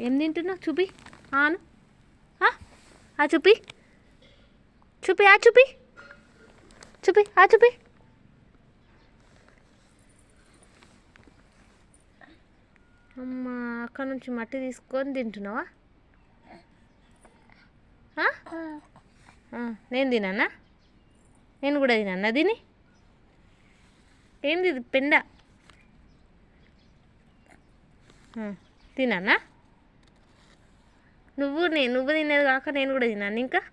ఏం తింటున్నావు? చూపి. ఆను ఆ చూపి. చూపి ఆ చూపి. చూపి ఆ చూపి. అమ్మ, అక్కడ నుంచి మట్టి తీసుకొని తింటున్నావా? నేను తినన్నా? నేను కూడా తినన్నా దీని? ఏంది ఇది? పెండ. తినన్నా? నువ్వు తినేది కాక నేను కూడా తిన్నాను ఇంకా.